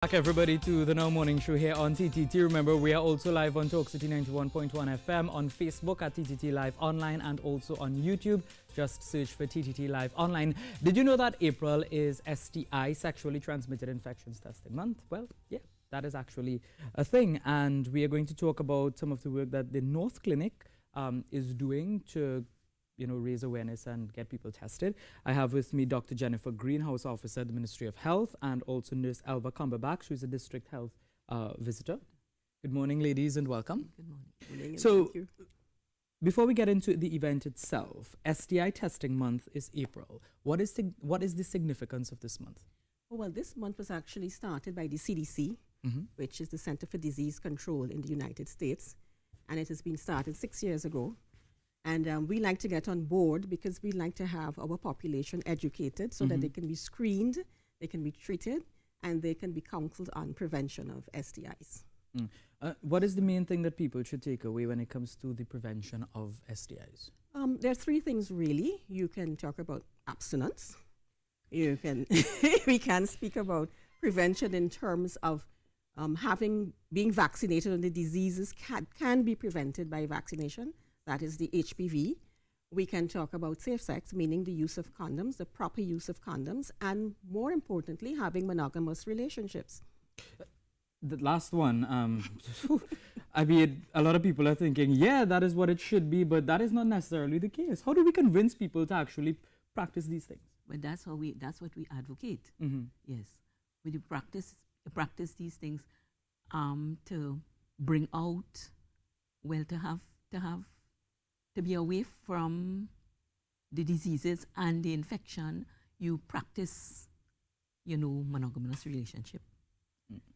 Back everybody to the Now Morning Show here on TTT. Remember, we are also live on Talk City 91.1 FM, on Facebook at TTT Live Online, and also on YouTube. Just search for TTT Live Online. Did you know that April is STI, Sexually Transmitted Infections Testing Month? Well, yeah, that is actually a thing. And we are going to talk about some of the work that the North Clinic is doing to raise awareness and get people tested. I have with me Dr. Jennifer Green, House Officer at the Ministry of Health, and also Nurse Elva Cumberbatch, who's a district health visitor. Good morning, ladies, and welcome. Good morning. Good morning, so, thank you. Before we get into the event itself, STI Testing Month is April. What is the significance of this month? Well, this month was actually started by the CDC, which is the Center for Disease Control in the United States, and it has been started 6 years ago. And we like to get on board because we like to have our population educated so that they can be screened, they can be treated, and they can be counseled on prevention of STIs. What is the main thing that people should take away when it comes to the prevention of STIs? There are three things really. You can talk about abstinence. You can we can speak about prevention in terms of being vaccinated, and the diseases can be prevented by vaccination. That is the HPV. We can talk about safe sex, meaning the use of condoms, the proper use of condoms, and more importantly, having monogamous relationships. The last one, I mean, a lot of people are thinking, yeah, that is what it should be, but that is not necessarily the case. How do we convince people to actually practice these things? Well, that's what we advocate. Yes, we do practice these things to bring out, well, to be away from the diseases and the infection. You practice, monogamous relationship.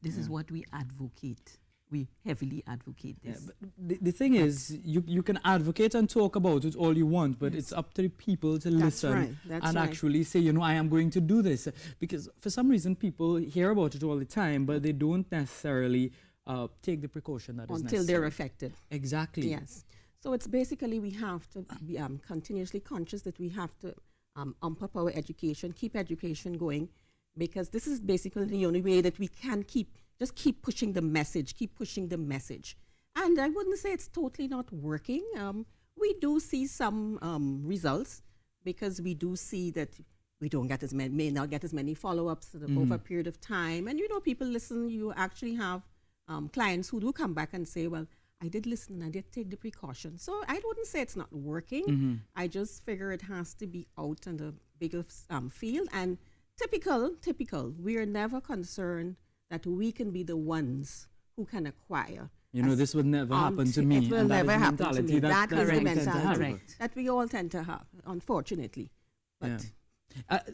This is what we advocate. We heavily advocate this. Yeah, but the thing is, you can advocate and talk about it all you want, but it's up to the people to listen and actually say, I am going to do this. Because for some reason, people hear about it all the time, but they don't necessarily take the precaution that is necessary. Until they're affected. Exactly. Yes. So it's basically we have to be continuously conscious that we have to ump up our education, keep education going, because this is basically the only way that we can keep pushing the message, And I wouldn't say it's totally not working. We do see some results, because we do see that we may not get as many follow-ups over a period of time. And people listen. You actually have clients who do come back and say, well, I did listen, I did take the precaution. So I wouldn't say it's not working. I just figure it has to be out in the bigger field. And typical, we are never concerned that we can be the ones who can acquire. This would never happen to me. It will never happen to me. That is the mentality that we all tend to have, unfortunately. But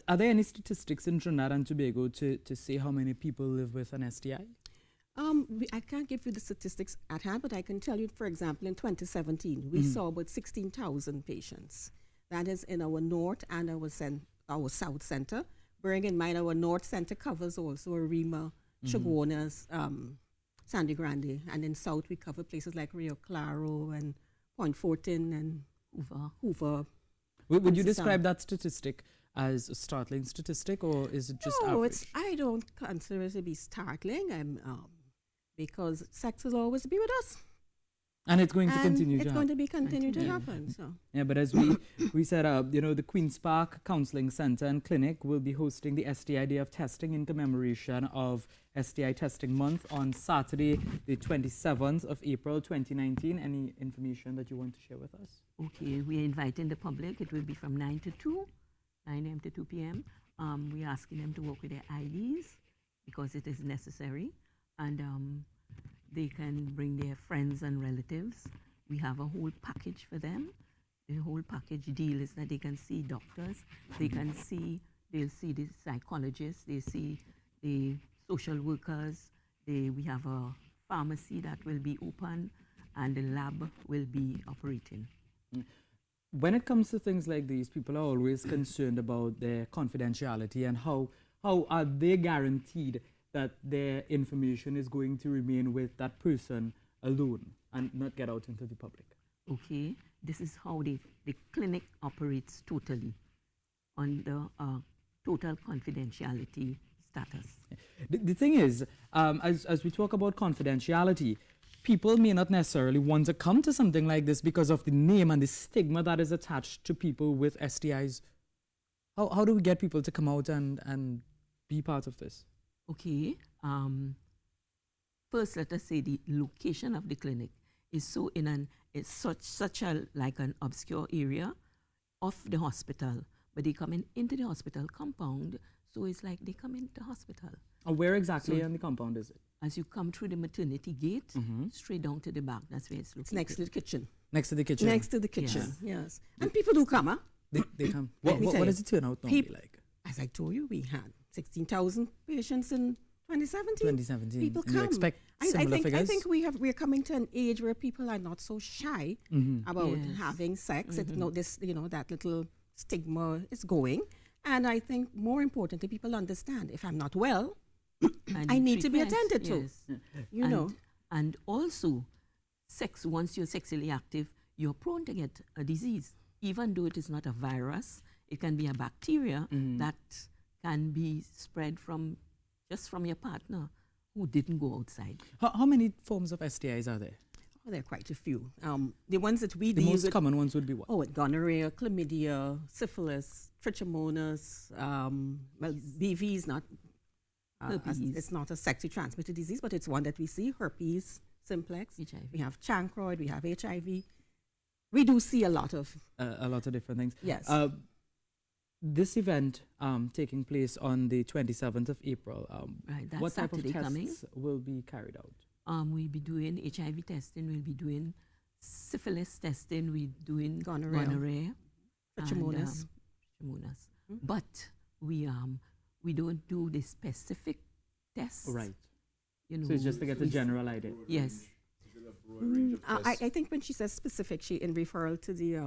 are there any statistics in Trinidad and Tobago to say how many people live with an STI? I can't give you the statistics at hand, but I can tell you, for example, in 2017, we saw about 16,000 patients. That is in our north and our south center. Bearing in mind, our north center covers also Arima, Chaguanas, Sandy Grande, and in south we cover places like Rio Claro and Point Fortin and Hoover. Would you describe that statistic as a startling statistic, or is it just average? I don't consider it to be startling. Because sex will always be with us. And it's going to continue to happen. It's going to continue to happen. So. Yeah, but as we said, the Queen's Park Counseling Center and Clinic will be hosting the STI Day of Testing in commemoration of STI Testing Month on Saturday, the 27th of April, 2019. Any information that you want to share with us? Okay, we are inviting the public. It will be from 9 a.m. to 2 p.m. We're asking them to work with their IDs because it is necessary. And they can bring their friends and relatives. We have a whole package for them. The whole package deal is that they can see doctors, they'll see the psychologists, they see the social workers. We have a pharmacy that will be open, and the lab will be operating. When it comes to things like these, people are always concerned about their confidentiality and how are they guaranteed that their information is going to remain with that person alone and not get out into the public. Okay, this is how the clinic operates totally on the total confidentiality status. The thing is, as we talk about confidentiality, people may not necessarily want to come to something like this because of the name and the stigma that is attached to people with STIs. How do we get people to come out and be part of this? Okay. First, let us say the location of the clinic is such an obscure area of the hospital, but they come into the hospital compound, so it's like they come into hospital. Where exactly in the compound is it? As you come through the maternity gate, straight down to the back, that's where it's located. It's next to the kitchen. Next to the kitchen? Next to the kitchen, yes. And people do come, huh? They come. What does it turn out normally like? As I told you, we had 16,000 patients in 2017. 2017. People and come. You expect similar figures? I think we're coming to an age where people are not so shy about having sex. It's that little stigma is going. And I think more importantly, people understand if I'm not well, I need to be attended to. Yes. And also, once you're sexually active, you're prone to get a disease. Even though it is not a virus, it can be a bacteria that can be spread from your partner who didn't go outside. How many forms of STIs are there? Oh, there are quite a few. The ones that we The most common ones would be what? Oh, gonorrhea, chlamydia, syphilis, trichomonas. BV is not it's not a sexually transmitted disease, but it's one that we see. Herpes simplex. HIV. We have chancroid. We have HIV. We do see a lot of different things. Yes. This event taking place on the 27th of April. What type of tests will be carried out? We'll be doing HIV testing. We'll be doing syphilis testing. We're doing gonorrhea, trichomonas. But we don't do the specific tests. Right. So it's just to get a general idea. Yes. I think when she says specific, she in referral to the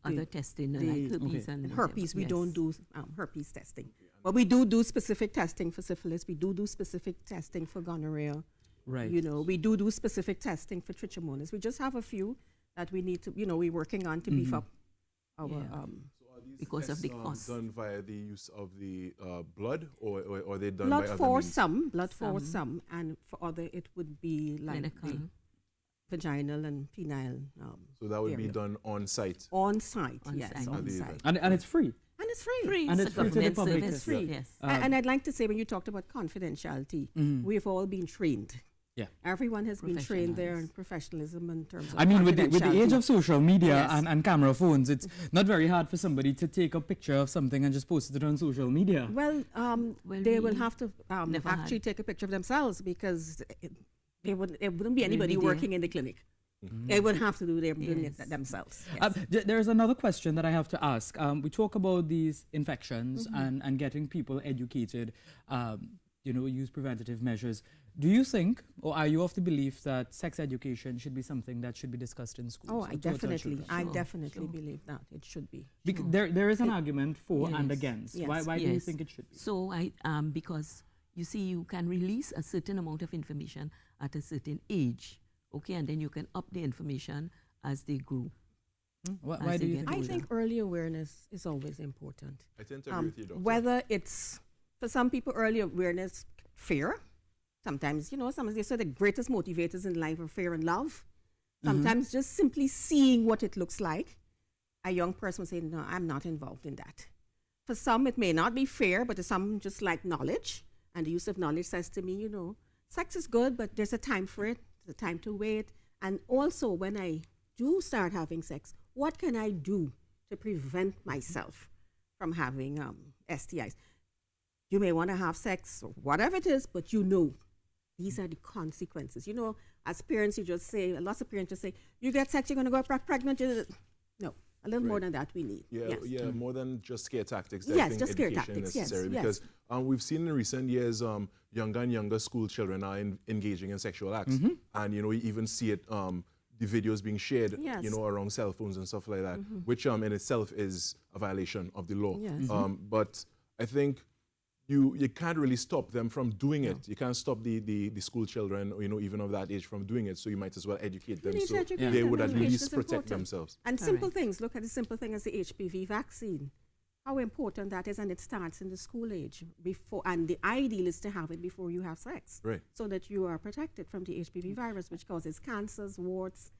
other testing, like herpes and herpes. We don't do herpes testing, but we do specific testing for syphilis. We do specific testing for gonorrhea. Right. We do specific testing for trichomonas. We just have a few that we need to, we're working on to beef up our. Because of the cost. Done via the use of the blood, or are they done blood by for other means? blood for some, and for other it would be like the vaginal and penile. So that would be done on site. On site, yes, on site. And it's free. And it's free. And it's free to the public. It's free. Yes. And I'd like to say, when you talked about confidentiality, we've all been trained. Yeah. Everyone has been trained there in professionalism in terms of with the age of social media Yes. and camera phones, it's not very hard for somebody to take a picture of something and just post it on social media. Well, they will have to actually take a picture of themselves, because it wouldn't be anybody working in the clinic. They would have to do it themselves. Yes. There's another question that I have to ask. We talk about these infections and getting people educated, use preventative measures. Do you think, or are you of the belief that sex education should be something that should be discussed in schools? Oh, I definitely believe that it should be. There is an argument for and against. Yes. Why do you think it should be? So because you see, you can release a certain amount of information at a certain age, okay, and then you can up the information as they grow. Why do you think? I think early awareness is always important. I tend to agree with you, Doctor. Whether it's, for some people, early awareness, fear. Sometimes, sometimes they say the greatest motivators in life are fear and love. Sometimes just simply seeing what it looks like. A young person will say, no, I'm not involved in that. For some, it may not be fear, but to some, just like knowledge. And the use of knowledge says to me, sex is good, but there's a time for it. There's a time to wait. And also, when I do start having sex, what can I do to prevent myself from having STIs? You may want to have sex or whatever it is, but these are the consequences. As parents, lots of parents just say, you get sex, you're going to go pregnant. No, a little more than that we need. Yeah, more than just scare tactics. Yes, I think just scare education tactics, is necessary, because we've seen in recent years younger and younger school children are engaging in sexual acts. And, you even see it, the videos being shared, around cell phones and stuff like that, which in itself is a violation of the law. Yes. But I think you can't really stop them from doing it. You can't stop the school children, even of that age, from doing it. So you might as well educate them so they would at least protect themselves. And simple things. Look at the simple thing as the HPV vaccine. how important that is, and it starts in the school age before, and the ideal is to have it before you have sex, right, so that you are protected from the HPV virus, which causes cancers, warts,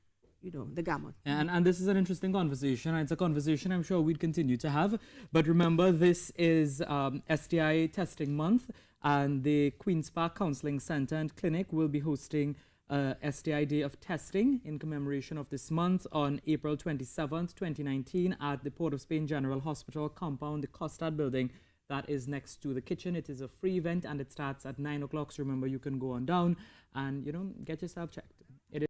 you know, the gamut. And this is an interesting conversation. It's a conversation I'm sure we'd continue to have. But remember, this is STI Testing Month, and the Queen's Park Counseling Center and Clinic will be hosting STI Day of Testing in commemoration of this month on April 27th, 2019 at the Port of Spain General Hospital compound, the Costard building that is next to the kitchen. It is a free event and it starts at 9 o'clock. So remember, you can go on down and, you know, get yourself checked.